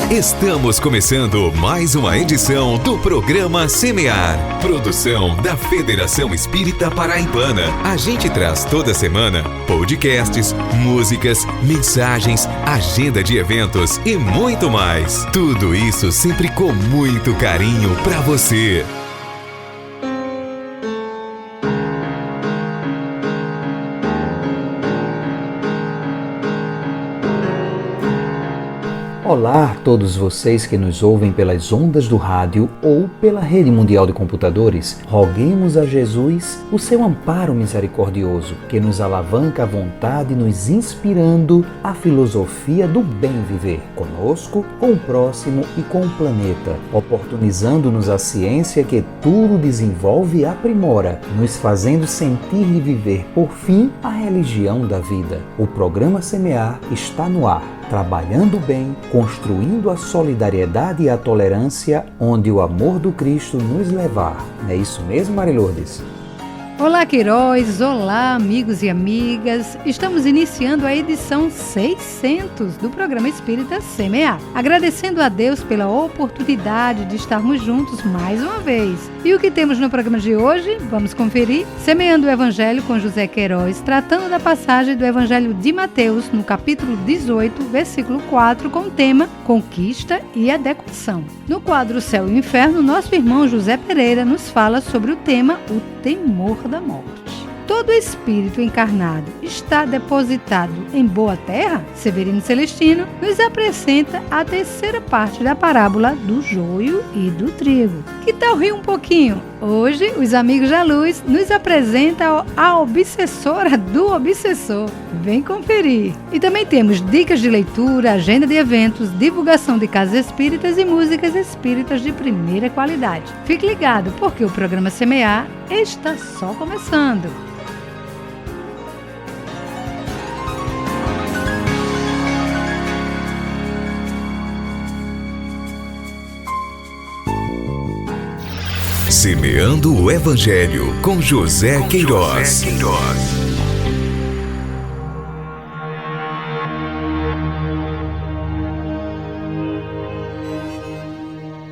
Estamos começando mais uma edição do programa Semear, produção da Federação Espírita Paraibana. A gente traz toda semana podcasts, músicas, mensagens, agenda de eventos e muito mais. Tudo isso sempre com muito carinho para você. Olá a todos vocês que nos ouvem pelas ondas do rádio ou pela rede mundial de computadores. Roguemos a Jesus o seu amparo misericordioso, que nos alavanca à vontade, nos inspirando a filosofia do bem viver, conosco, com o próximo e com o planeta, oportunizando-nos a ciência que tudo desenvolve e aprimora, nos fazendo sentir e viver, por fim, a religião da vida. O programa Semear está no ar, trabalhando bem, construindo a solidariedade e a tolerância, onde o amor do Cristo nos levar. Não é isso mesmo, Maria Lourdes? Olá, Queiroz! Olá, amigos e amigas! Estamos iniciando a edição 600 do programa Espírita Semear, agradecendo a Deus pela oportunidade de estarmos juntos mais uma vez. E o que temos no programa de hoje? Vamos conferir. Semeando o Evangelho com José Queiroz, tratando da passagem do Evangelho de Mateus, no capítulo 18, versículo 4, com o tema Conquista e Adequação. No quadro Céu e Inferno, nosso irmão José Pereira nos fala sobre o tema O Temor da Morte. Todo espírito encarnado está depositado em boa terra? Severino Celestino nos apresenta a terceira parte da parábola do joio e do trigo. Que tal rir um pouquinho? Hoje, os amigos da luz nos apresentam a obsessora do obsessor. Vem conferir! E também temos dicas de leitura, agenda de eventos, divulgação de casas espíritas e músicas espíritas de primeira qualidade. Fique ligado, porque o programa Semear está só começando. Semeando o Evangelho com José Queiroz.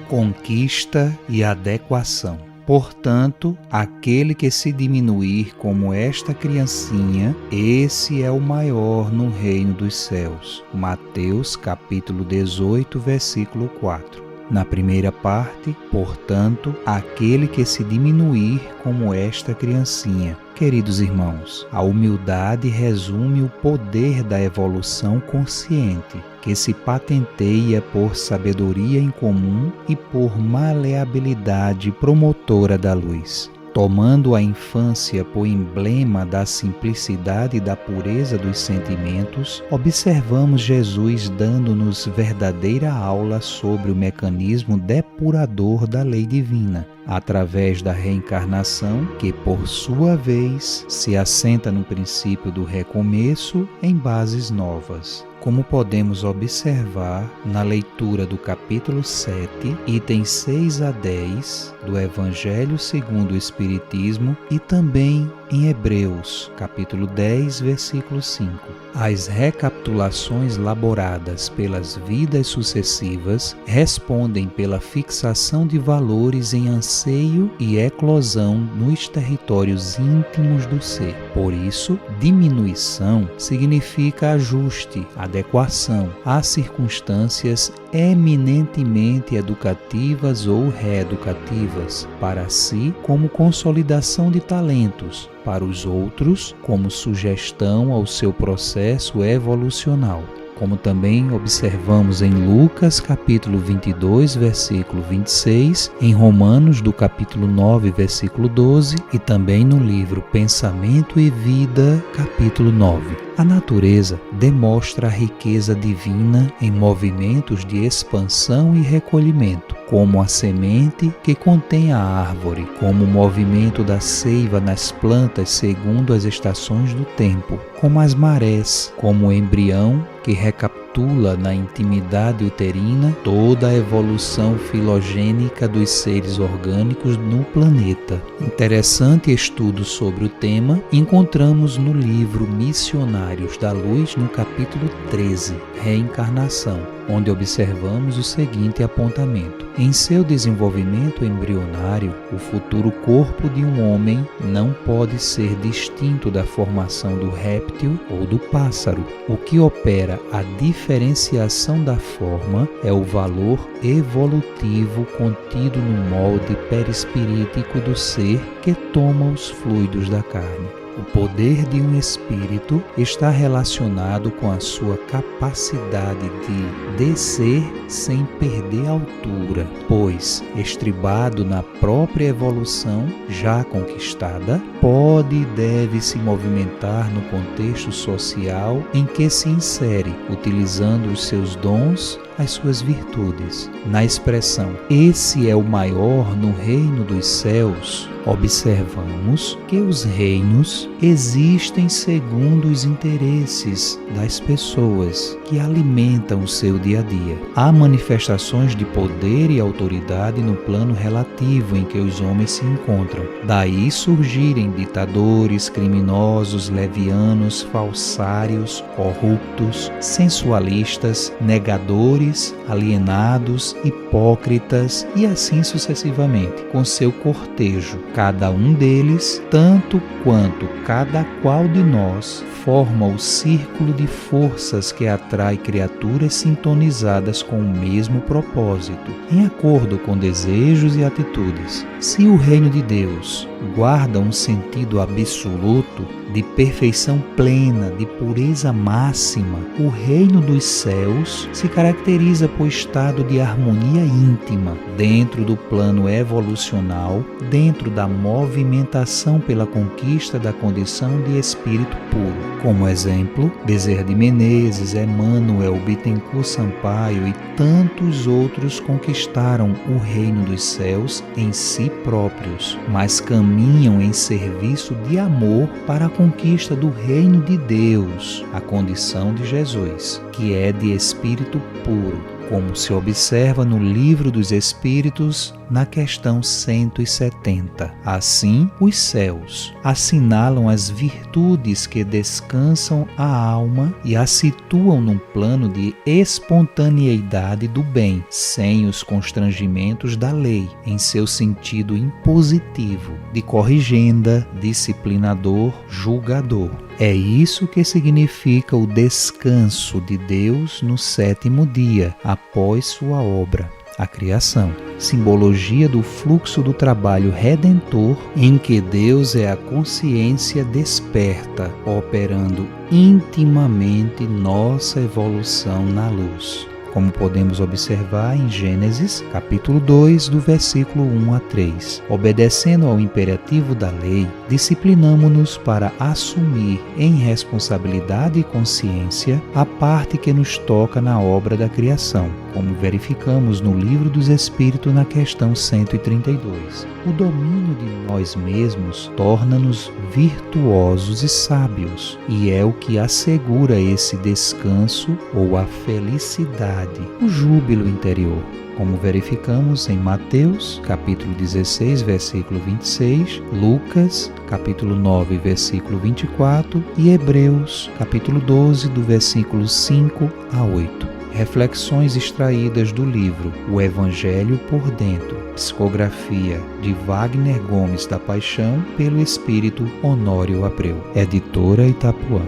Conquista e adequação. Portanto, aquele que se diminuir como esta criancinha, esse é o maior no reino dos céus. Mateus capítulo 18, versículo 4. Na primeira parte, portanto, aquele que se diminuir como esta criancinha. Queridos irmãos, a humildade resume o poder da evolução consciente, que se patenteia por sabedoria incomum e por maleabilidade promotora da luz. Tomando a infância por emblema da simplicidade e da pureza dos sentimentos, observamos Jesus dando-nos verdadeira aula sobre o mecanismo depurador da lei divina, através da reencarnação, que por sua vez se assenta no princípio do recomeço em bases novas. Como podemos observar na leitura do capítulo 7, itens 6 a 10 do Evangelho segundo o Espiritismo e também em Hebreus, capítulo 10, versículo 5. As recapitulações laboradas pelas vidas sucessivas respondem pela fixação de valores em anseio e eclosão nos territórios íntimos do ser. Por isso, diminuição significa ajuste, adequação às circunstâncias eminentemente educativas ou reeducativas, para si como consolidação de talentos, para os outros como sugestão ao seu processo evolucional. Como também observamos em Lucas, capítulo 22, versículo 26, em Romanos, do capítulo 9, versículo 12, e também no livro Pensamento e Vida, capítulo 9. A natureza demonstra a riqueza divina em movimentos de expansão e recolhimento, como a semente que contém a árvore, como o movimento da seiva nas plantas segundo as estações do tempo, como as marés, como o embrião que recapitula na intimidade uterina toda a evolução filogênica dos seres orgânicos no planeta. Interessante estudo sobre o tema encontramos no livro Missionários da Luz, no capítulo 13, Reencarnação. onde observamos o seguinte apontamento. Em seu desenvolvimento embrionário, o futuro corpo de um homem não pode ser distinto da formação do réptil ou do pássaro. O que opera a diferenciação da forma é o valor evolutivo contido no molde perispirítico do ser que toma os fluidos da carne. O poder de um espírito está relacionado com a sua capacidade de descer sem perder altura, pois, estribado na própria evolução já conquistada, pode e deve se movimentar no contexto social em que se insere, utilizando os seus dons, as suas virtudes. Na expressão "esse é o maior no reino dos céus", observamos que os reinos existem segundo os interesses das pessoas que alimentam o seu dia a dia. Há manifestações de poder e autoridade no plano relativo em que os homens se encontram. Daí surgirem ditadores, criminosos, levianos, falsários, corruptos, sensualistas, negadores, alienados, hipócritas e assim sucessivamente, com seu cortejo. Cada um deles, tanto quanto cada qual de nós, forma o círculo de forças que atrai criaturas sintonizadas com o mesmo propósito, em acordo com desejos e atitudes. Se o reino de Deus guarda um sentido absoluto, de perfeição plena, de pureza máxima, o reino dos céus se caracteriza por estado de harmonia íntima, dentro do plano evolucional, dentro da movimentação pela conquista da condição de espírito puro. Como exemplo, Bezerra de Menezes, Emmanuel, Bittencourt Sampaio e tantos outros conquistaram o reino dos céus em si próprios, mas caminham em serviço de amor para a conquista do reino de Deus, a condição de Jesus, que é de espírito puro, como se observa no Livro dos Espíritos, na questão 170. Assim, os céus assinalam as virtudes que descansam a alma e a situam num plano de espontaneidade do bem, sem os constrangimentos da lei, em seu sentido impositivo, de corrigenda, disciplinador, julgador. É isso que significa o descanso de Deus no sétimo dia, após sua obra, a criação. Simbologia do fluxo do trabalho redentor em que Deus é a consciência desperta, operando intimamente nossa evolução na luz. Como podemos observar em Gênesis, capítulo 2, do versículo 1 a 3. Obedecendo ao imperativo da lei, disciplinamo-nos para assumir em responsabilidade e consciência a parte que nos toca na obra da criação, como verificamos no Livro dos Espíritos na questão 132. O domínio de nós mesmos torna-nos virtuosos e sábios, e é o que assegura esse descanso ou a felicidade, o júbilo interior, como verificamos em Mateus, capítulo 16, versículo 26, Lucas, capítulo 9, versículo 24 e Hebreus, capítulo 12, do versículo 5 a 8. Reflexões extraídas do livro O Evangelho por Dentro, psicografia de Wagner Gomes da Paixão, pelo espírito Honório Abreu, editora Itapuã.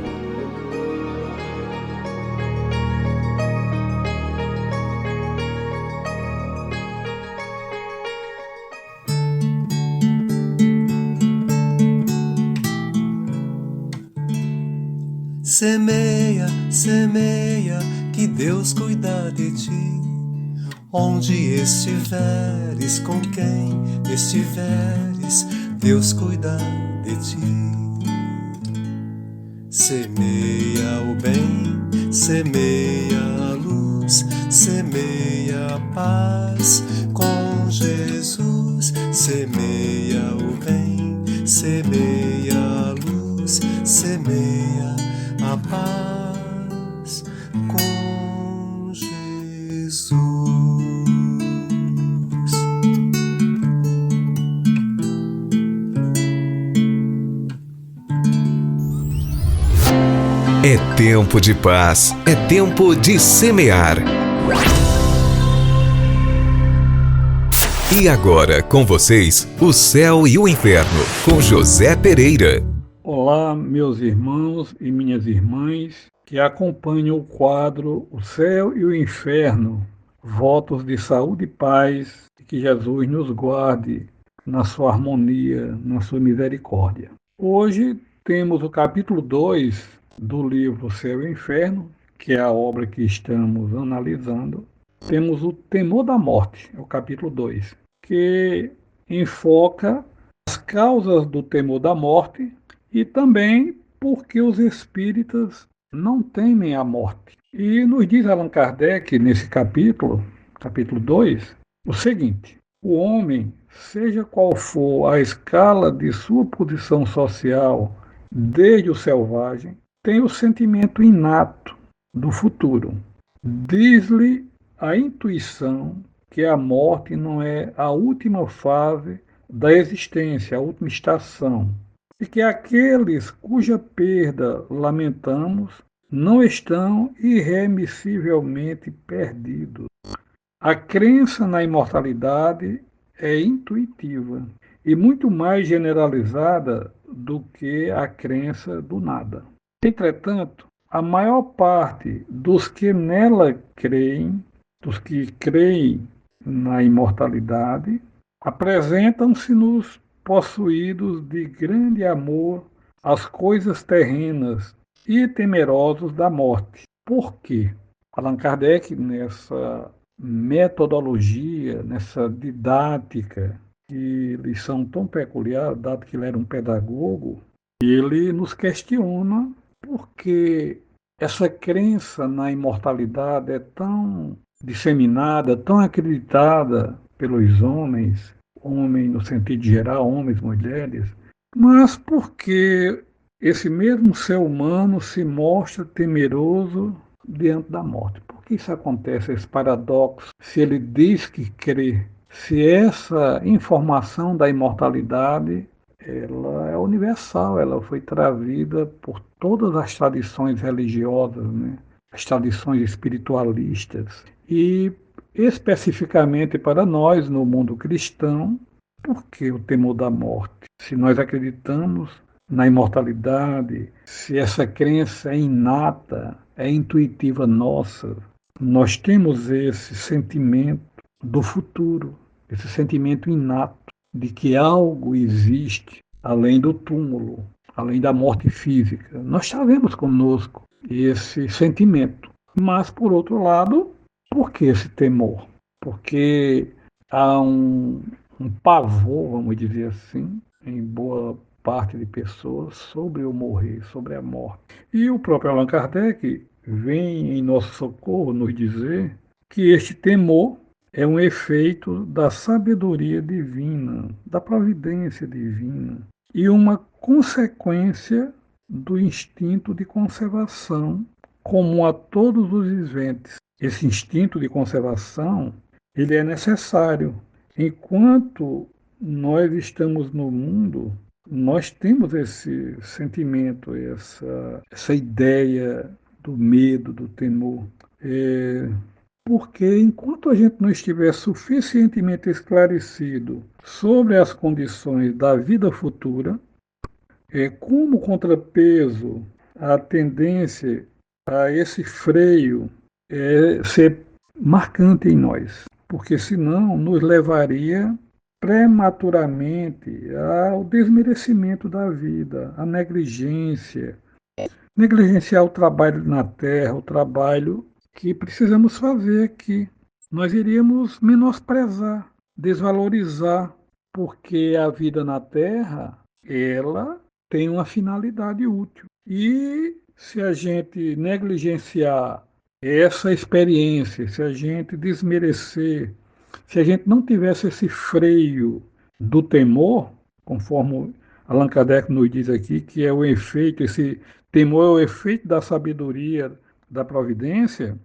Semeia, semeia, que Deus cuida de ti. Onde estiveres, com quem estiveres, Deus cuida de ti. Semeia o bem, semeia a luz, semeia a paz com Jesus. Semeia o bem, semeia a luz, semeia a paz com Jesus. É tempo de paz, é tempo de semear. E agora, com vocês, O Céu e o Inferno, com José Pereira. Olá, meus irmãos e minhas irmãs que acompanham o quadro O Céu e o Inferno. Votos de saúde e paz, e que Jesus nos guarde na sua harmonia, na sua misericórdia. Hoje temos o capítulo 2 do livro O Céu e o Inferno, que é a obra que estamos analisando. Temos o temor da morte, é o capítulo 2, que enfoca as causas do temor da morte e também porque os espíritas não temem a morte. E nos diz Allan Kardec, nesse capítulo 2, o seguinte: o homem, seja qual for a escala de sua posição social, desde o selvagem, tem o sentimento inato do futuro. Diz-lhe a intuição que a morte não é a última fase da existência, a última estação, e que aqueles cuja perda lamentamos não estão irremissivelmente perdidos. A crença na imortalidade é intuitiva e muito mais generalizada do que a crença do nada. Entretanto, a maior parte dos que nela creem, dos que creem na imortalidade, apresentam-se-nos possuídos de grande amor às coisas terrenas e temerosos da morte. Por quê? Allan Kardec, nessa metodologia, nessa didática que lhe são tão peculiar, dado que ele era um pedagogo, ele nos questiona por que essa crença na imortalidade é tão disseminada, tão acreditada pelos homens, homens no sentido geral, homens, mulheres, mas porque esse mesmo ser humano se mostra temeroso diante da morte. Por que isso acontece, esse paradoxo? Se ele diz que crê, se essa informação da imortalidade ela é universal, ela foi trazida por todas as tradições religiosas, né? As tradições espiritualistas, e especificamente para nós, no mundo cristão, por que o temor da morte? Se nós acreditamos na imortalidade, se essa crença é inata, é intuitiva nossa, nós temos esse sentimento do futuro, esse sentimento inato de que algo existe além do túmulo, além da morte física. Nós trazemos conosco esse sentimento. Mas, por outro lado, por que esse temor? Porque há um pavor, vamos dizer assim, em boa parte de pessoas sobre o morrer, sobre a morte. E o próprio Allan Kardec vem em nosso socorro nos dizer que este temor é um efeito da sabedoria divina, da providência divina, e uma consequência do instinto de conservação comum a todos os viventes. Esse instinto de conservação, ele é necessário. Enquanto nós estamos no mundo, nós temos esse sentimento, essa ideia do medo, do temor. Porque enquanto a gente não estiver suficientemente esclarecido sobre as condições da vida futura, como contrapeso à tendência a esse freio ser marcante em nós, porque senão nos levaria prematuramente ao desmerecimento da vida, à negligência, negligenciar o trabalho na terra, o trabalho que precisamos fazer aqui. Nós iríamos menosprezar, desvalorizar, porque a vida na Terra, ela tem uma finalidade útil. E se a gente negligenciar essa experiência, se a gente desmerecer, se a gente não tivesse esse freio do temor, conforme Allan Kardec nos diz aqui, que é o efeito, esse temor é o efeito da sabedoria, da providência,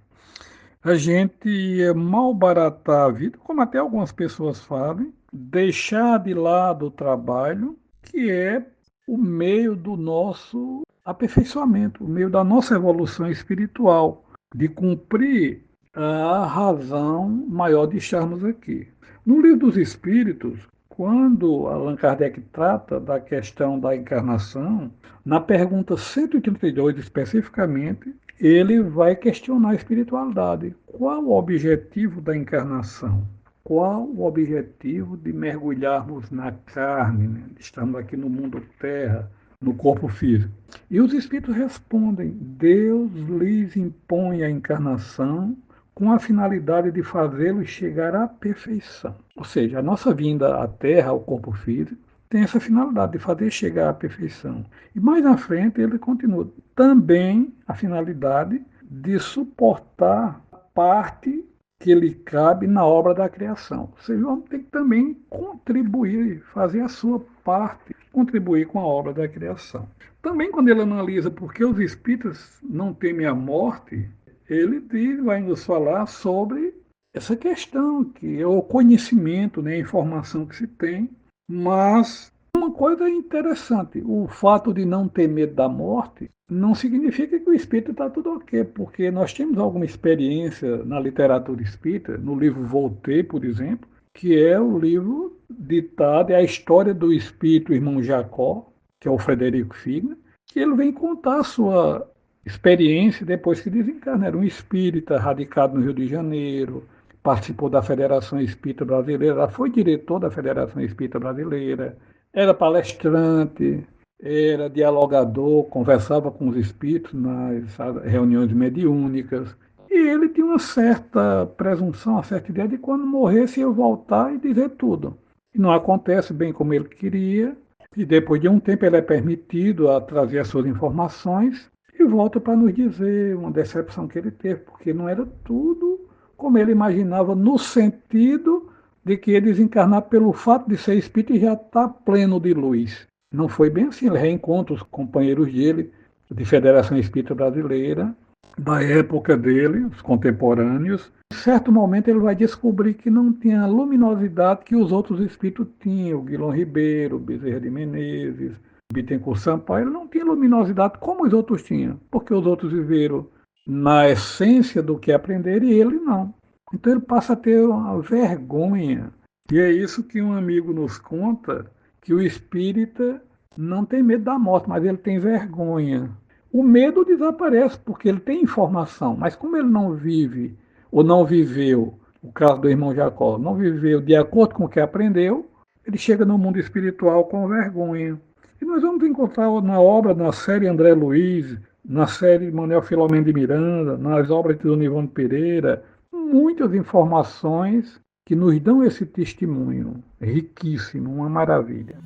a gente ia malbaratar a vida, como até algumas pessoas fazem, deixar de lado o trabalho, que é o meio do nosso aperfeiçoamento, o meio da nossa evolução espiritual, de cumprir a razão maior de estarmos aqui. No Livro dos Espíritos, quando Allan Kardec trata da questão da encarnação, na pergunta 132 especificamente, ele vai questionar a espiritualidade. Qual o objetivo da encarnação? Qual o objetivo de mergulharmos na carne, né? Estamos aqui no mundo terra, no corpo físico. E os espíritos respondem: Deus lhes impõe a encarnação com a finalidade de fazê-los chegar à perfeição. Ou seja, a nossa vinda à Terra, ao corpo físico, tem essa finalidade de fazer chegar à perfeição. E mais na frente ele continua. Também a finalidade de suportar a parte que lhe cabe na obra da criação. Ou seja, o homem tem que também contribuir, fazer a sua parte, contribuir com a obra da criação. Também quando ele analisa por que os espíritos não temem a morte, ele vai nos falar sobre essa questão, que é o conhecimento, né, a informação que se tem, mas uma coisa interessante, o fato de não ter medo da morte não significa que o espírito está tudo ok, porque nós temos alguma experiência na literatura espírita, no livro Voltaire, por exemplo, que é o livro ditado, é a história do espírito irmão Jacó, que é o Frederico Figner, que ele vem contar a sua experiência depois que desencarna. Era um espírita radicado no Rio de Janeiro, participou da Federação Espírita Brasileira, foi diretor da Federação Espírita Brasileira, era palestrante, era dialogador, conversava com os espíritos nas reuniões mediúnicas. E ele tinha uma certa presunção, uma certa ideia de quando morresse ia voltar e dizer tudo. E não acontece bem como ele queria, e depois de um tempo ele é permitido a trazer as suas informações e volta para nos dizer uma decepção que ele teve, porque não era tudo como ele imaginava, no sentido de que ele desencarnar pelo fato de ser espírita e já está pleno de luz. Não foi bem assim, ele reencontra os companheiros dele, de Federação Espírita Brasileira, da época dele, os contemporâneos. Em certo momento ele vai descobrir que não tinha a luminosidade que os outros espíritos tinham, o Guilherme Ribeiro, Bezerra de Menezes, Bittencourt Sampaio. Ele não tinha luminosidade como os outros tinham, porque os outros viveram na essência do que aprenderam e ele não. Então ele passa a ter uma vergonha. E é isso que um amigo nos conta, que o espírita não tem medo da morte, mas ele tem vergonha. O medo desaparece porque ele tem informação, mas como ele não vive ou não viveu, o caso do irmão Jacó, não viveu de acordo com o que aprendeu, ele chega no mundo espiritual com vergonha. E nós vamos encontrar na obra, na série André Luiz, na série Manuel Filomeno de Miranda, nas obras de Dona Ivone Pereira, muitas informações que nos dão esse testemunho riquíssimo, uma maravilha.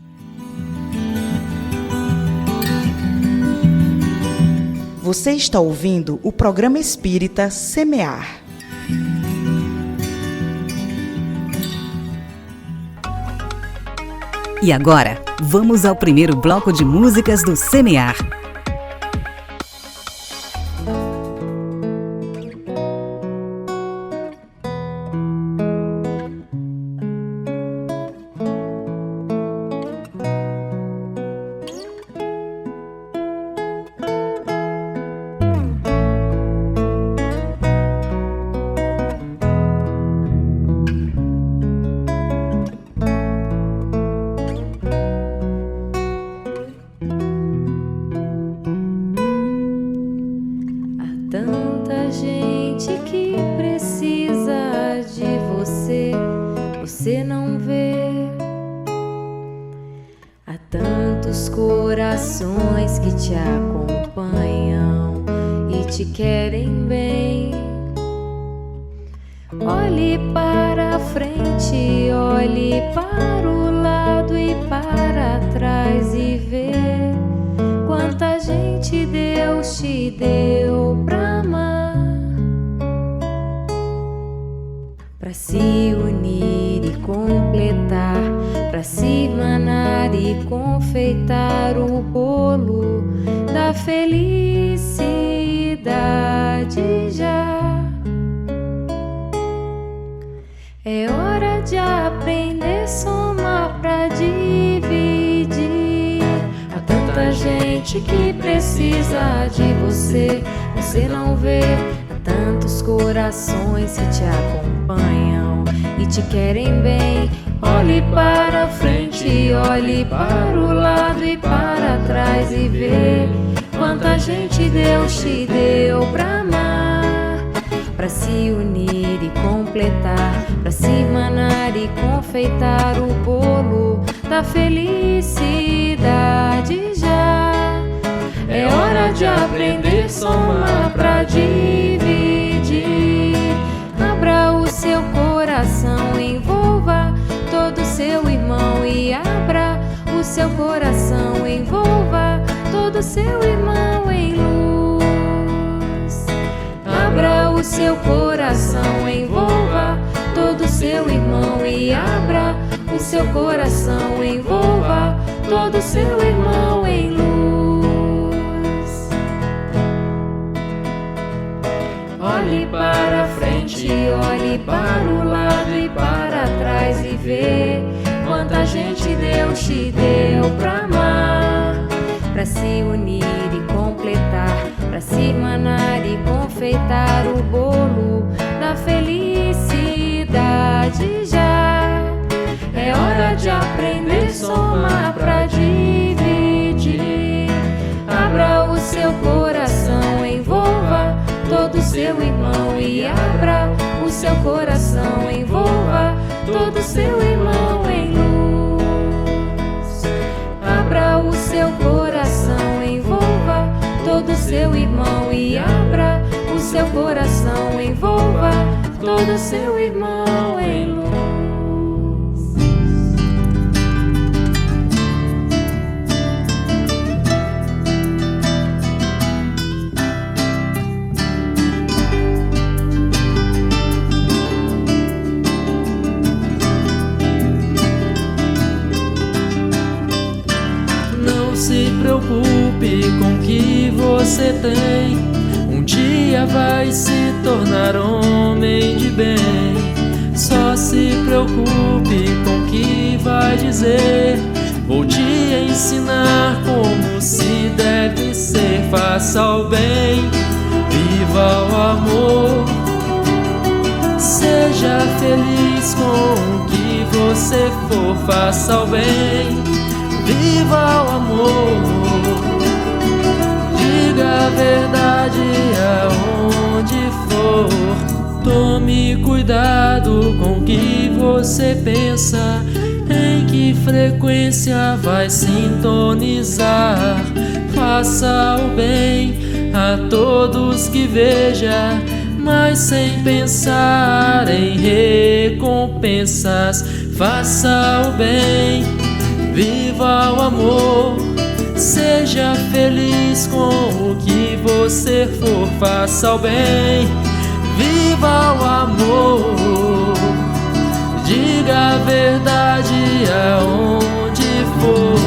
Você está ouvindo o programa espírita Semear. E agora, vamos ao primeiro bloco de músicas do Semear. Você não vê. Há tantos corações que te acompanham e te querem bem. Olhe para a frente, olhe para o lado e para trás e vê quanta gente Deus te deu pra amar, pra se unir e completar, pra se manar e confeitar o bolo da felicidade já. É hora de aprender a somar pra dividir. Há tanta gente que precisa de você, você não vê. Há tantos corações que te acompanham e te te querem bem. Olhe para frente, olhe para o lado e para trás e vê quanta gente Deus te deu pra amar, pra se unir e completar, pra se manar e confeitar o bolo da felicidade já. É hora de aprender a somar pra dividir. Abra o seu coração, envolva todo seu irmão e abra o seu coração, envolva todo seu irmão em luz. Abra o seu coração, envolva todo seu irmão e abra o seu coração, envolva todo seu irmão em luz. Olhe para frente, olhe para o lado e para trás e vê quanta gente Deus te deu pra amar, pra se unir e completar, pra se manar e confeitar o bolo da felicidade já. É hora de aprender a somar pra dividir. Abra o seu coração, envolva todo seu irmão e abra o seu coração, envolva todo seu irmão em luz. Abra o seu coração, envolva todo seu irmão e abra o seu coração, envolva todo seu irmão em luz. Se preocupe com o que você tem, um dia vai se tornar homem de bem. Só se preocupe com o que vai dizer, vou te ensinar como se deve ser. Faça o bem, viva o amor, seja feliz com o que você for. Faça o bem, viva o amor, diga a verdade aonde for. Tome cuidado com o que você pensa, em que frequência vai sintonizar. Faça o bem a todos que veja, mas sem pensar em recompensas. Faça o bem, viva o amor, seja feliz com o que você for. Faça o bem, viva o amor, diga a verdade aonde for.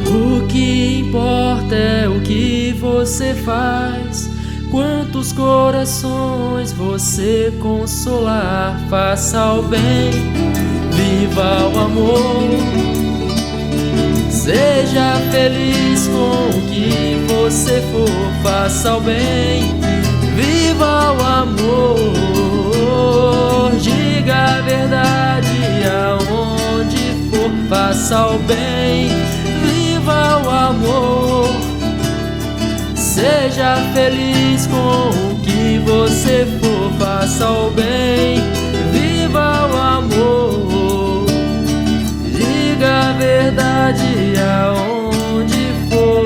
O que importa é o que você faz, quantos corações você consolar. Faça o bem, viva o amor, seja feliz com o que você for. Faça o bem, viva o amor, diga a verdade aonde for. Faça o bem, viva o amor, seja feliz com o que você for. Faça o bem, viva o amor, diga a verdade aonde for.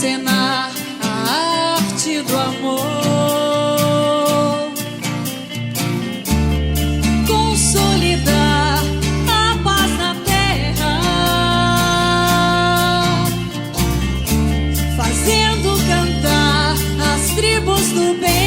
encenar a arte do amor, consolidar a paz na terra, fazendo cantar as tribos do bem.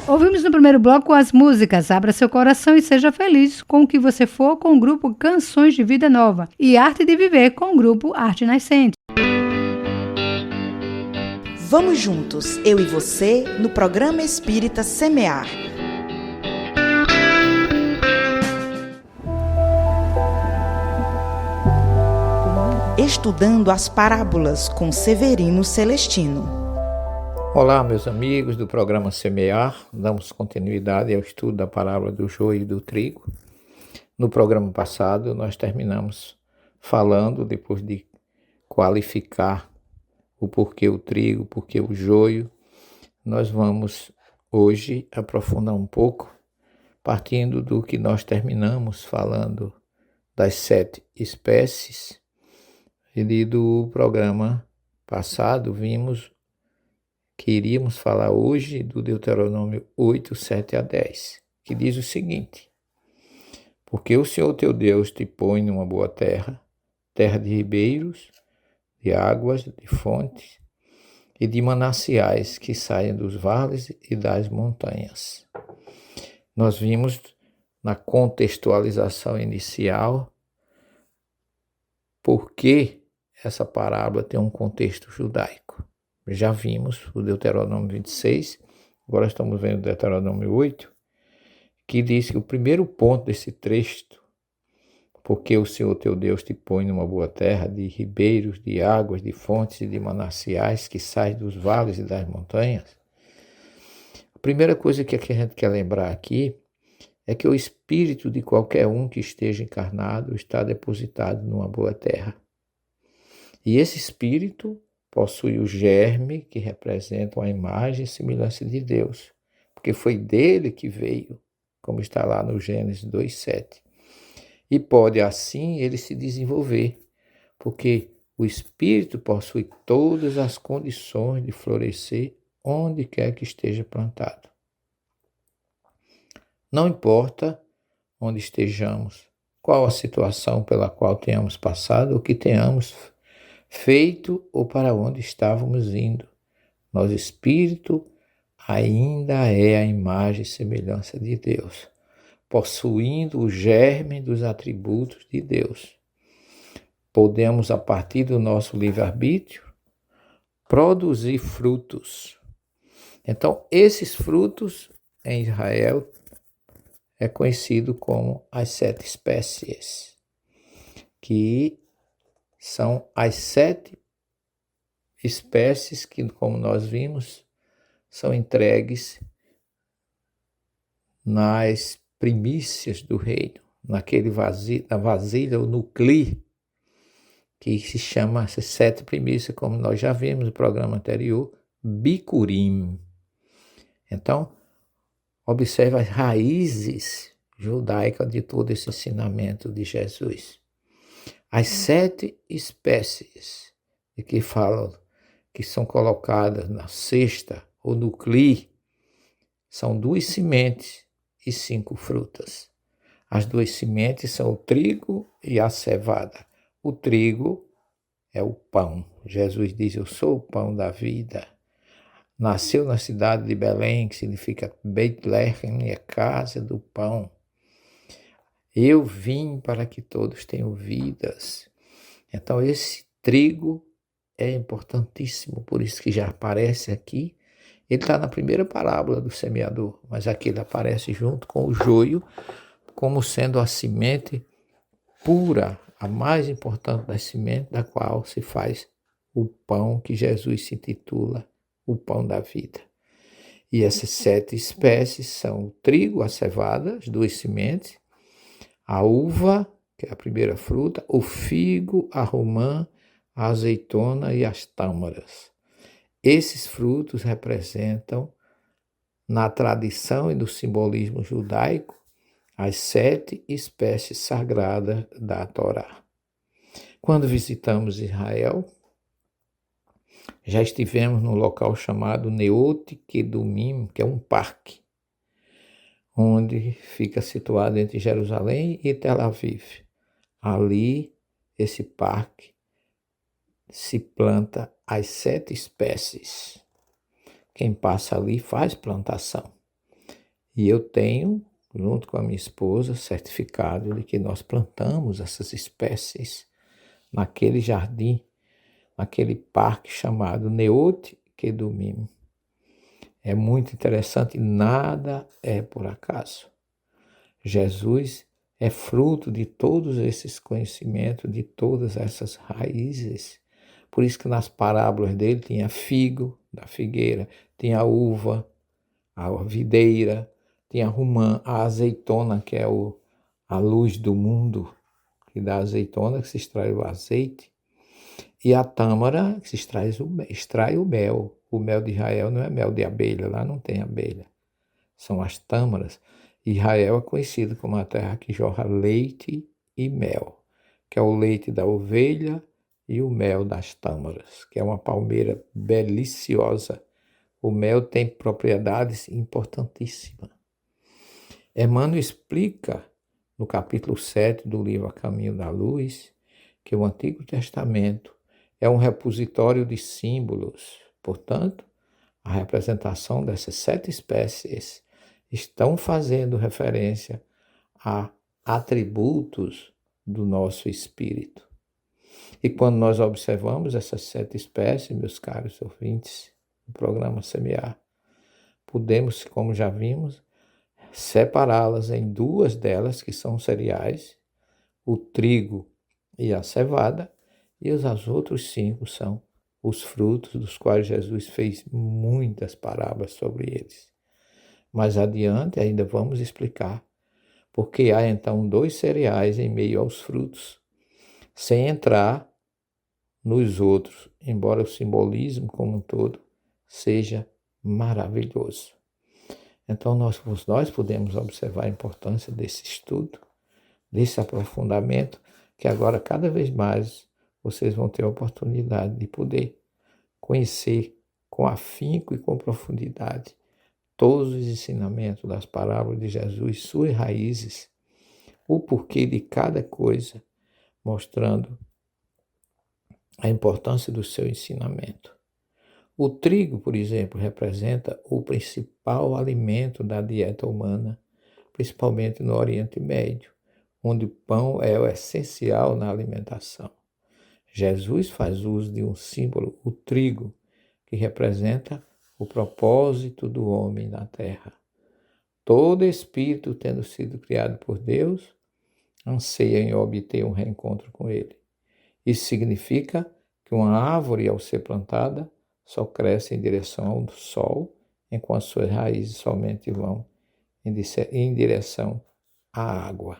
Ouvimos no primeiro bloco as músicas Abra Seu Coração e Seja Feliz com o que você for, com o grupo Canções de Vida Nova, e Arte de Viver com o grupo Arte Nascente. Vamos juntos, eu e você, no programa Espírita Semear. Estudando as parábolas com Severino Celestino. Olá, meus amigos do programa Semear. Damos continuidade ao estudo da parábola do joio e do trigo. No programa passado, nós terminamos falando, depois de qualificar o porquê o trigo, porquê o joio, nós vamos hoje aprofundar um pouco, partindo do que nós terminamos falando das 7 espécies, e do programa passado vimos que iríamos falar hoje do Deuteronômio 8, 7 a 10, que diz o seguinte: porque o Senhor teu Deus te põe numa boa terra, terra de ribeiros, de águas, de fontes e de mananciais que saem dos vales e das montanhas. Nós vimos na contextualização inicial por que essa parábola tem um contexto judaico. Já vimos o Deuteronômio 26, agora estamos vendo o Deuteronômio 8, que diz que o primeiro ponto desse texto, porque o Senhor teu Deus te põe numa boa terra de ribeiros, de águas, de fontes e de mananciais que saem dos vales e das montanhas. A primeira coisa que a gente quer lembrar aqui é que o espírito de qualquer um que esteja encarnado está depositado numa boa terra. E esse espírito possui o germe que representa a imagem e semelhança de Deus, porque foi dele que veio, como está lá no Gênesis 2:7. E pode assim ele se desenvolver, porque o espírito possui todas as condições de florescer onde quer que esteja plantado. Não importa onde estejamos, qual a situação pela qual tenhamos passado, ou que tenhamos feito ou para onde estávamos indo, nosso espírito ainda é a imagem e semelhança de Deus, possuindo o germe dos atributos de Deus. Podemos, a partir do nosso livre-arbítrio, produzir frutos. Então, esses frutos em Israel é conhecido como as 7 espécies, que são as 7 espécies que, como nós vimos, são entregues nas primícias do reino, na vasilha ou no cli, que se chama essas 7 primícias, como nós já vimos no programa anterior, Bikurim. Então, observe as raízes judaicas de todo esse ensinamento de Jesus. As 7 espécies de que falam, que são colocadas na cesta ou no cli, são 2 sementes e 5 frutas. As 2 sementes são o trigo e a cevada. O trigo é o pão. Jesus diz: eu sou o pão da vida. Nasceu na cidade de Belém, que significa Beit-Lehem, é casa do pão. Eu vim para que todos tenham vidas. Então esse trigo é importantíssimo, por isso que já aparece aqui. Ele está na primeira parábola do semeador, mas aqui ele aparece junto com o joio, como sendo a semente pura, a mais importante das sementes, da qual se faz o pão que Jesus se intitula o pão da vida. E essas 7 espécies são o trigo, a cevada, as 2 sementes, a uva, que é a primeira fruta, o figo, a romã, a azeitona e as tâmaras. Esses frutos representam, na tradição e no simbolismo judaico, as 7 espécies sagradas da Torá. Quando visitamos Israel, já estivemos num local chamado Neot Kedumim, que é um parque, onde fica situado entre Jerusalém e Tel Aviv. Ali, esse parque, se planta as 7 espécies. Quem passa ali faz plantação. E eu tenho, junto com a minha esposa, certificado de que nós plantamos essas espécies naquele jardim, naquele parque chamado Neot Kedumim. É muito interessante, nada é por acaso. Jesus é fruto de todos esses conhecimentos, de todas essas raízes. Por isso que nas parábolas dele tinha figo da figueira, tinha a uva, a videira, tinha a romã, a azeitona, que é a luz do mundo, que dá azeitona, que se extrai o azeite. E a tâmara que se extrai o mel. O mel de Israel não é mel de abelha, lá não tem abelha. São as tâmaras. Israel é conhecido como a terra que jorra leite e mel, que é o leite da ovelha e o mel das tâmaras, que é uma palmeira deliciosa. O mel tem propriedades importantíssimas. Emmanuel explica no capítulo 7 do livro A Caminho da Luz que o Antigo Testamento é um repositório de símbolos. Portanto, a representação dessas 7 espécies estão fazendo referência a atributos do nosso espírito. E quando nós observamos essas 7 espécies, meus caros ouvintes do programa Semear, podemos, como já vimos, separá-las em 2 delas, que são cereais, o trigo e a cevada, e os outros 5 são os frutos, dos quais Jesus fez muitas parábolas sobre eles. Mais adiante ainda vamos explicar porque há então 2 cereais em meio aos frutos, sem entrar nos outros, embora o simbolismo como um todo seja maravilhoso. Então nós podemos observar a importância desse estudo, desse aprofundamento, que agora cada vez mais vocês vão ter a oportunidade de poder conhecer com afinco e com profundidade todos os ensinamentos das parábolas de Jesus, suas raízes, o porquê de cada coisa, mostrando a importância do seu ensinamento. O trigo, por exemplo, representa o principal alimento da dieta humana, principalmente no Oriente Médio, onde o pão é o essencial na alimentação. Jesus faz uso de um símbolo, o trigo, que representa o propósito do homem na terra. Todo espírito, tendo sido criado por Deus, anseia em obter um reencontro com Ele. Isso significa que uma árvore, ao ser plantada, só cresce em direção ao sol, enquanto suas raízes somente vão em direção à água.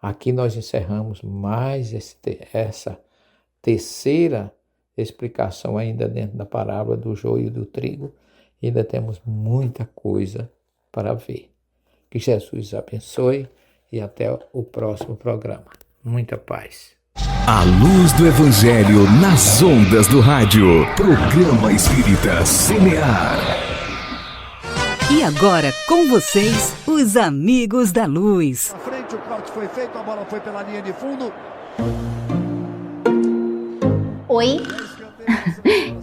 Aqui nós encerramos mais essa terceira explicação ainda dentro da parábola do joio e do trigo. Ainda temos muita coisa para ver. Que Jesus abençoe e até o próximo programa. Muita paz. A luz do Evangelho nas ondas do rádio. Programa Espírita Semear. E agora com vocês, os Amigos da Luz. Na frente, o corte foi feito, a bola foi pela linha de fundo. Oi?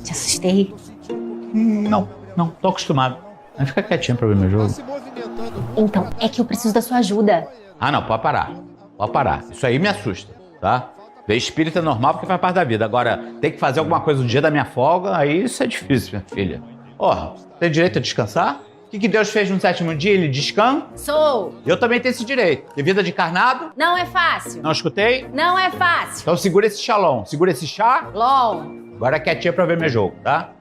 Te assustei? Não, tô acostumado. Mas fica quietinho pra ver meu jogo. Então, é que eu preciso da sua ajuda. Ah, não, pode parar. Isso aí me assusta, tá? Ver espírita é normal porque faz parte da vida. Agora, ter que fazer alguma coisa no dia da minha folga, aí isso é difícil, minha filha. Tem direito a descansar? O que Deus fez no 7º dia? Ele descansou. Eu também tenho esse direito. Tem vida de encarnado? Não é fácil. Não escutei? Não é fácil. Então segura esse xalão. Segura esse chá. LOL. Agora é quietinha pra ver meu jogo, tá?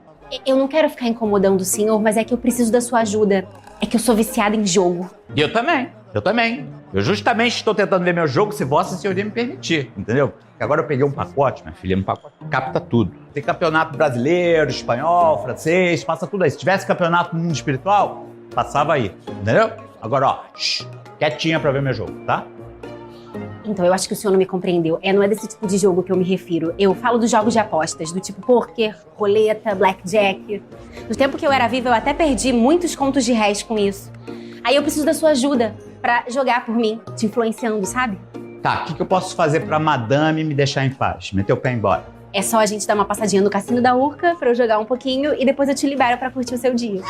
Eu não quero ficar incomodando o senhor, mas é que eu preciso da sua ajuda. É que eu sou viciada em jogo. E eu também. Eu justamente estou tentando ver meu jogo, se Vossa Senhoria me permitir, entendeu? Porque agora eu peguei um pacote, minha filha, um pacote que capta tudo. Tem campeonato brasileiro, espanhol, francês, passa tudo aí. Se tivesse campeonato no mundo espiritual, passava aí, entendeu? Agora, quietinha pra ver meu jogo, tá? Então, eu acho que o senhor não me compreendeu. Não é desse tipo de jogo que eu me refiro. Eu falo dos jogos de apostas, do tipo pôquer, roleta, blackjack. No tempo que eu era viva, eu até perdi muitos contos de réis com isso. Aí eu preciso da sua ajuda pra jogar por mim, te influenciando, sabe? Tá, o que eu posso fazer pra madame me deixar em paz? Meter o pé embora. É só a gente dar uma passadinha no Cassino da Urca pra eu jogar um pouquinho e depois eu te libero pra curtir o seu dia.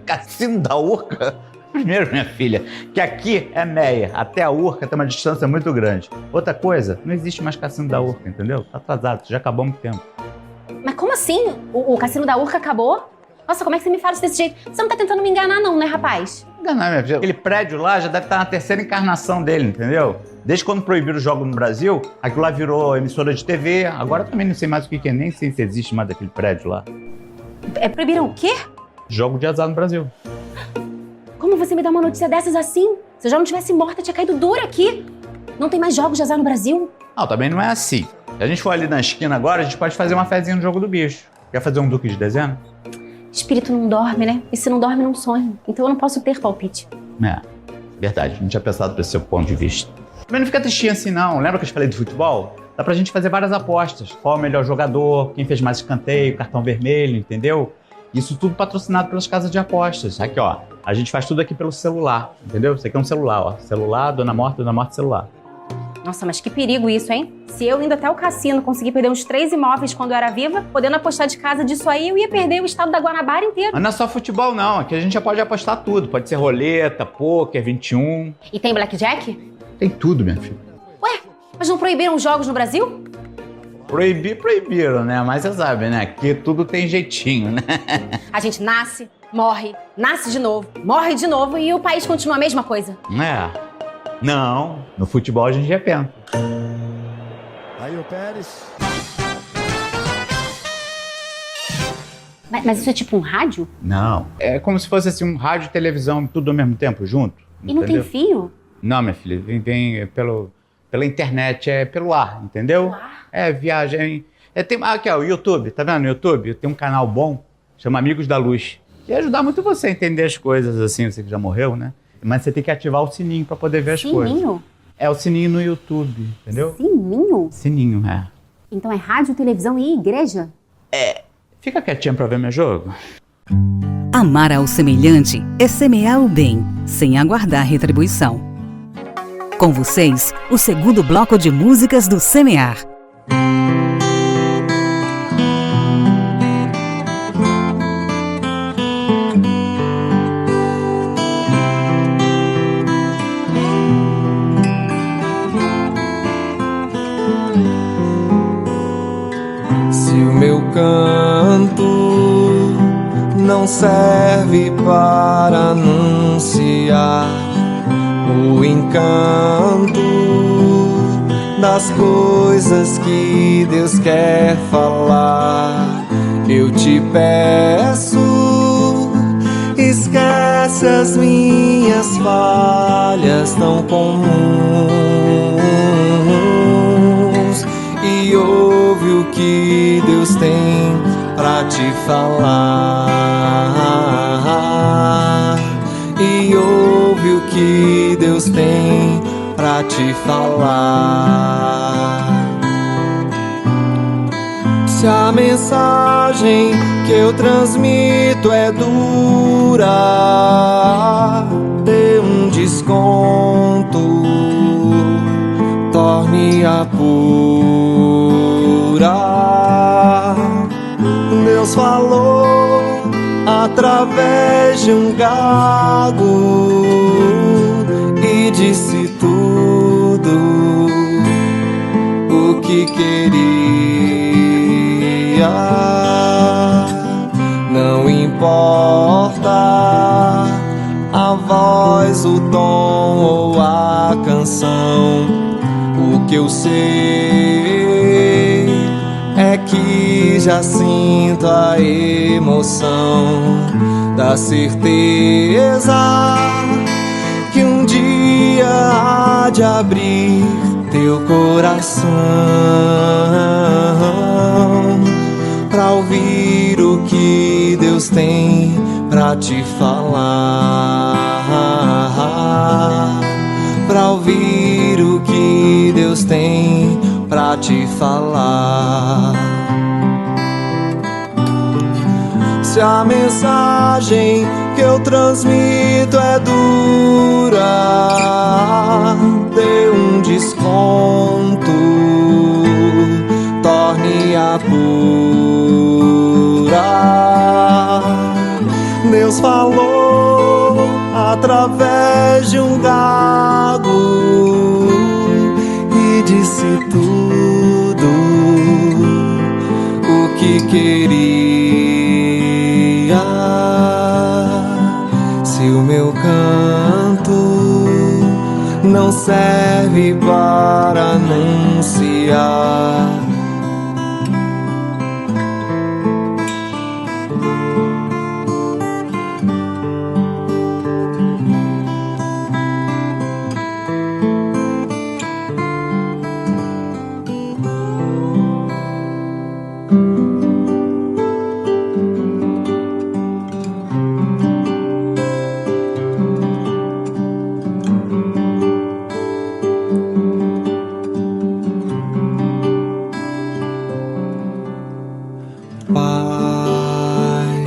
Cassino da Urca? Primeiro, minha filha, que aqui é Meia. Até a Urca tem uma distância muito grande. Outra coisa, não existe mais Cassino da Urca, entendeu? Tá atrasado, já acabou há muito tempo. Mas como assim? O Cassino da Urca acabou? Nossa, como é que você me fala desse jeito? Você não tá tentando me enganar não, né, rapaz? Enganar, minha filha. Aquele prédio lá já deve estar na terceira encarnação dele, entendeu? Desde quando proibiram o jogo no Brasil, aquilo lá virou emissora de TV. Agora também não sei mais o que é, nem sei se existe mais daquele prédio lá. Proibiram o quê? Jogo de azar no Brasil. Como você me dá uma notícia dessas assim? Se eu já não tivesse morta, tinha caído dura aqui. Não tem mais jogos de azar no Brasil? Não, também não é assim. Se a gente for ali na esquina agora, a gente pode fazer uma fezinha no jogo do bicho. Quer fazer um Duque de dezembro? Espírito não dorme, né? E se não dorme, não sonha. Então eu não posso ter palpite. É, verdade. Não tinha pensado por esse seu ponto de vista. Mas não fica tristinho assim, não. Lembra que eu te falei do futebol? Dá pra gente fazer várias apostas. Qual é o melhor jogador, quem fez mais escanteio, cartão vermelho, entendeu? Isso tudo patrocinado pelas casas de apostas. Aqui, ó. A gente faz tudo aqui pelo celular, entendeu? Isso aqui é um celular, ó. Celular, Dona Morte, celular. Nossa, mas que perigo isso, hein? Se eu indo até o cassino conseguir perder uns 3 imóveis quando eu era viva, podendo apostar de casa disso aí, eu ia perder o estado da Guanabara inteiro. Mas não é só futebol, não. Aqui a gente já pode apostar tudo. Pode ser roleta, pôquer, 21. E tem blackjack? Tem tudo, minha filha. Ué, mas não proibiram os jogos no Brasil? Proibiram, né? Mas você sabe, né? Que tudo tem jeitinho, né? A gente nasce, morre, nasce de novo, morre de novo e o país continua a mesma coisa. É. Não, no futebol a gente repenta. Aí o Pérez. Mas isso é tipo um rádio? Não. É como se fosse assim um rádio e televisão, tudo ao mesmo tempo, junto. E não tem fio? Não, minha filha, vem pela internet, é pelo ar, entendeu? Pelo ar? É, viagem. Aqui, ó, o YouTube, tá vendo? No YouTube tem um canal bom, chama Amigos da Luz. E ajudar muito você a entender as coisas, assim, você que já morreu, né? Mas você tem que ativar o sininho pra poder ver as coisas. Sininho? É o sininho no YouTube, entendeu? Sininho? Sininho, é. Então é rádio, televisão e igreja? É. Fica quietinha pra ver meu jogo. Amar ao semelhante é semear o bem, sem aguardar retribuição. Com vocês, o segundo bloco de músicas do Semear. Canto não serve para anunciar o encanto das coisas que Deus quer falar. Eu te peço, esquece as minhas falhas tão comuns e ouve o que Deus tem pra te falar. E ouve o que Deus tem pra te falar. Se a mensagem que eu transmito é dura, dê um desconto, torne-a pura. Deus falou através de um gago e disse tudo o que queria. Não importa a voz, o tom ou a canção, o que eu sei é que já sinto a emoção da certeza que um dia há de abrir teu coração pra ouvir o que Deus tem pra te falar, pra ouvir o que Deus tem pra te falar. Se a mensagem que eu transmito é dura, dê um desconto, torne-a pura. Deus falou através de um gago e disse tudo o que queria. Se o meu canto não serve para anunciar Pai,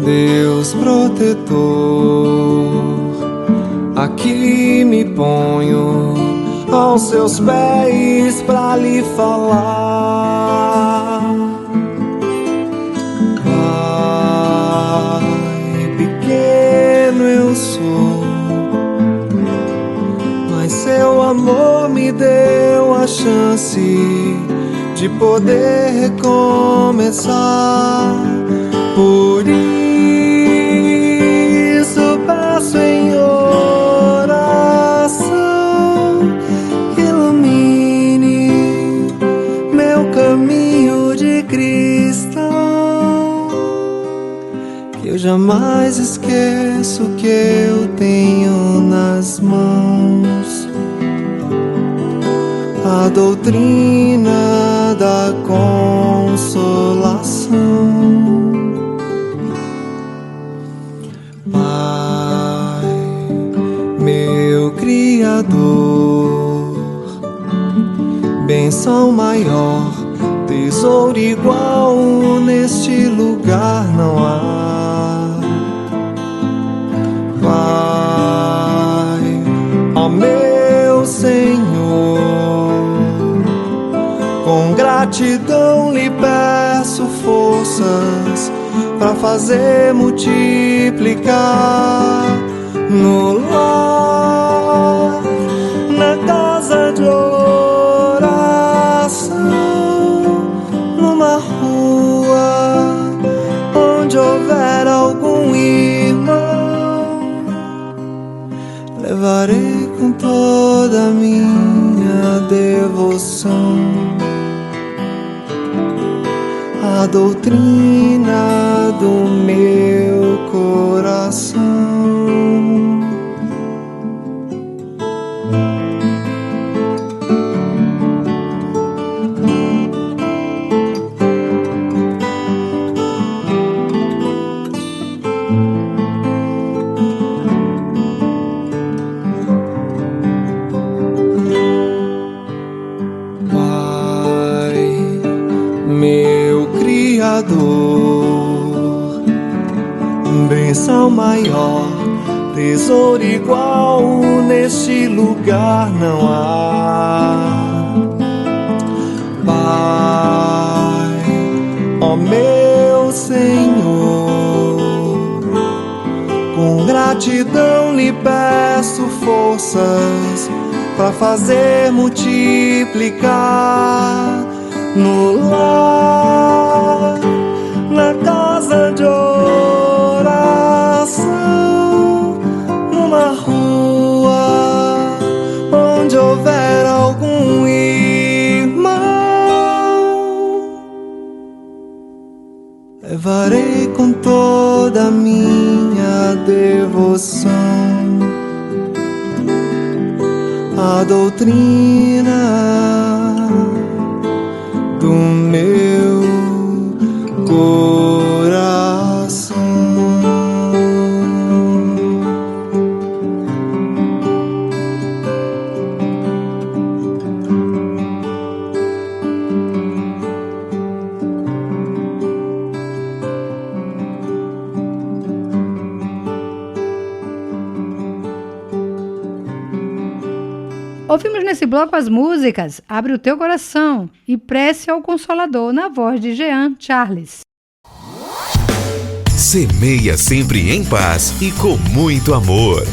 Deus protetor, aqui me ponho aos seus pés pra lhe falar. Pai, pequeno eu sou, mas seu amor me deu a chance de poder recomeçar. Por isso peço em oração, ilumine meu caminho de cristão, que eu jamais esqueço que eu tenho nas mãos a doutrina da consolação. Pai, meu Criador, bênção maior, tesouro igual neste lugar não há. Pai, ó meu Senhor, com gratidão lhe peço forças pra fazer multiplicar no lar, na casa de oração, numa rua onde houver algum irmão. Levarei com toda a minha devoção a doutrina do meu coração. Bênção maior, tesouro igual neste lugar não há. Pai, ó meu Senhor, com gratidão lhe peço forças pra fazer multiplicar no lar, na casa de oração, numa rua onde houver algum irmão. Levarei com toda a minha devoção a doutrina do meu coração. Ouvimos nesse bloco as músicas Abre o Teu Coração e Prece ao Consolador, na voz de Jean Charles. Semeia sempre em paz e com muito amor.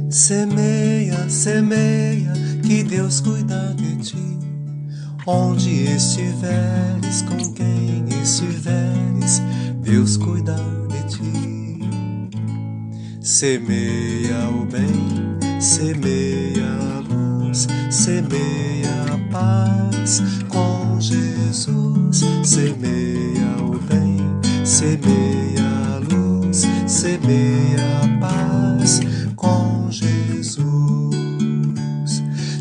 Semeia, semeia, que Deus cuida de ti. Onde estiveres, com quem estiveres, Deus cuida de ti. Semeia o bem, semeia a luz, semeia a paz com Jesus. Semeia o bem, semeia a luz, semeia a paz com Jesus.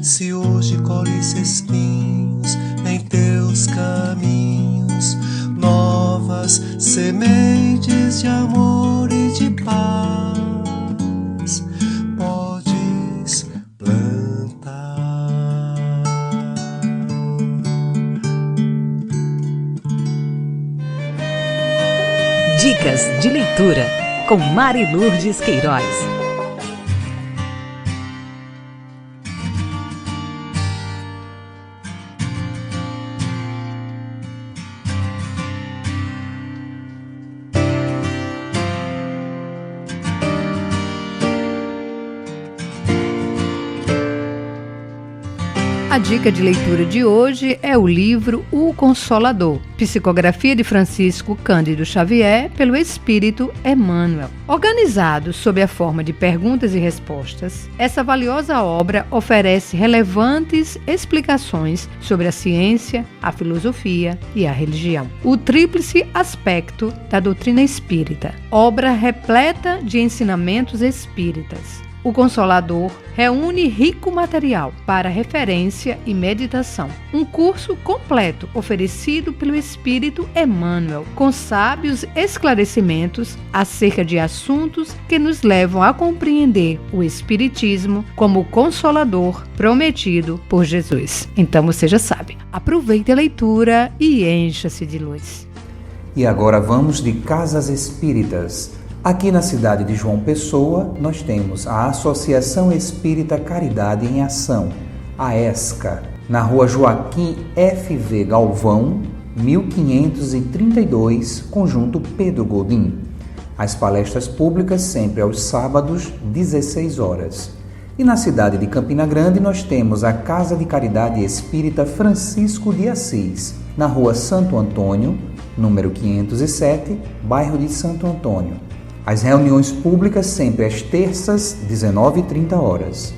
Se hoje colhes espinhos em teus caminhos, novas sementes de amor e de paz podes plantar. Dicas de leitura com Mari Lourdes Queiroz. A dica de leitura de hoje é o livro O Consolador, psicografia de Francisco Cândido Xavier pelo Espírito Emmanuel. Organizado sob a forma de perguntas e respostas, essa valiosa obra oferece relevantes explicações sobre a ciência, a filosofia e a religião. O tríplice aspecto da doutrina espírita, obra repleta de ensinamentos espíritas. O Consolador reúne rico material para referência e meditação. Um curso completo oferecido pelo Espírito Emmanuel, com sábios esclarecimentos acerca de assuntos que nos levam a compreender o Espiritismo como Consolador prometido por Jesus. Então você já sabe, aproveite a leitura e encha-se de luz. E agora vamos de Casas Espíritas. Aqui na cidade de João Pessoa, nós temos a Associação Espírita Caridade em Ação, a ESCA, na rua Joaquim F.V. Galvão, 1532, Conjunto Pedro Godin. As palestras públicas sempre aos sábados, 16 horas. E na cidade de Campina Grande, nós temos a Casa de Caridade Espírita Francisco de Assis, na rua Santo Antônio, número 507, bairro de Santo Antônio. As reuniões públicas sempre às terças, 19h30.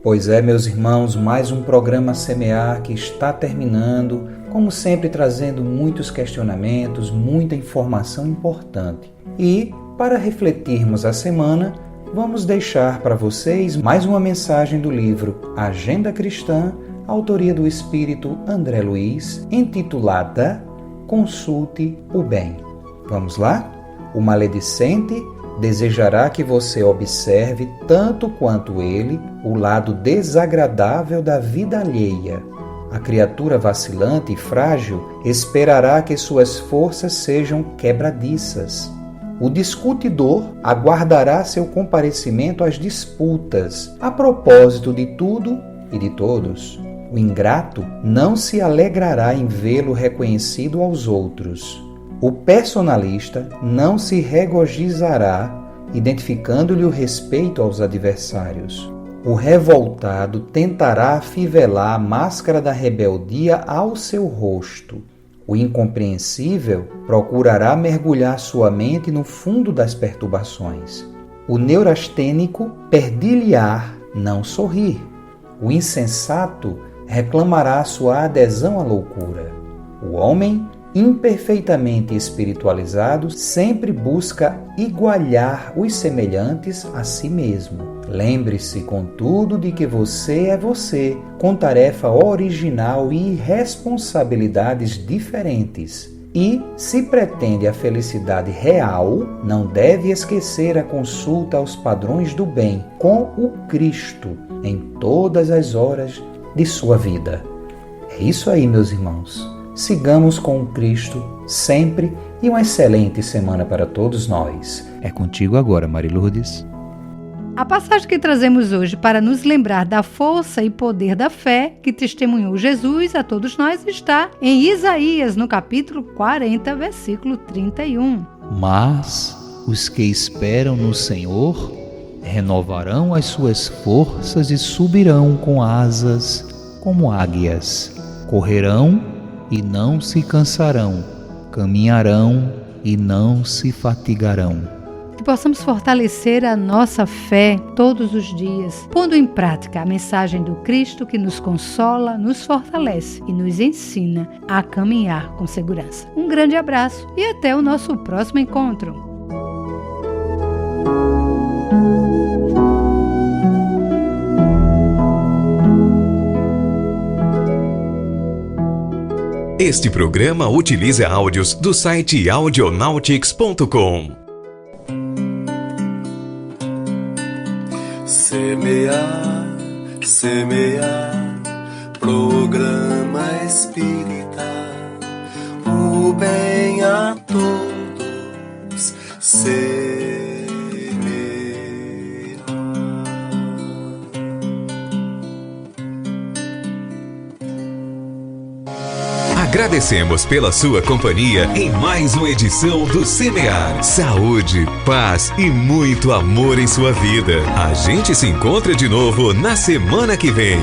Pois é, meus irmãos, mais um programa Semear que está terminando, como sempre trazendo muitos questionamentos, muita informação importante. E, para refletirmos a semana, vamos deixar para vocês mais uma mensagem do livro Agenda Cristã, autoria do espírito André Luiz, intitulada Consulte o Bem. Vamos lá? O maledicente desejará que você observe, tanto quanto ele, o lado desagradável da vida alheia. A criatura vacilante e frágil esperará que suas forças sejam quebradiças. O discutidor aguardará seu comparecimento às disputas, a propósito de tudo e de todos. O ingrato não se alegrará em vê-lo reconhecido aos outros. O personalista não se regozijará identificando-lhe o respeito aos adversários. O revoltado tentará afivelar a máscara da rebeldia ao seu rosto. O incompreensível procurará mergulhar sua mente no fundo das perturbações. O neurastênico perdilhar não sorrir. O insensato reclamará sua adesão à loucura. O homem imperfeitamente espiritualizado sempre busca igualar os semelhantes a si mesmo. Lembre-se, contudo, de que você é você, com tarefa original e responsabilidades diferentes. E, se pretende a felicidade real, não deve esquecer a consulta aos padrões do bem com o Cristo em todas as horas de sua vida. É isso aí, meus irmãos. Sigamos com o Cristo sempre e uma excelente semana para todos nós. É contigo agora, Mari Lourdes. A passagem que trazemos hoje para nos lembrar da força e poder da fé que testemunhou Jesus a todos nós está em Isaías, no capítulo 40, versículo 31. Mas os que esperam no Senhor renovarão as suas forças e subirão com asas como águias. Correrão e não se cansarão, caminharão e não se fatigarão. Que possamos fortalecer a nossa fé todos os dias, pondo em prática a mensagem do Cristo que nos consola, nos fortalece e nos ensina a caminhar com segurança. Um grande abraço e até o nosso próximo encontro. Este programa utiliza áudios do site audionautics.com. Semear, semear, programa espírita, o bem a todos semear. Agradecemos pela sua companhia em mais uma edição do Semear. Saúde, paz e muito amor em sua vida. A gente se encontra de novo na semana que vem.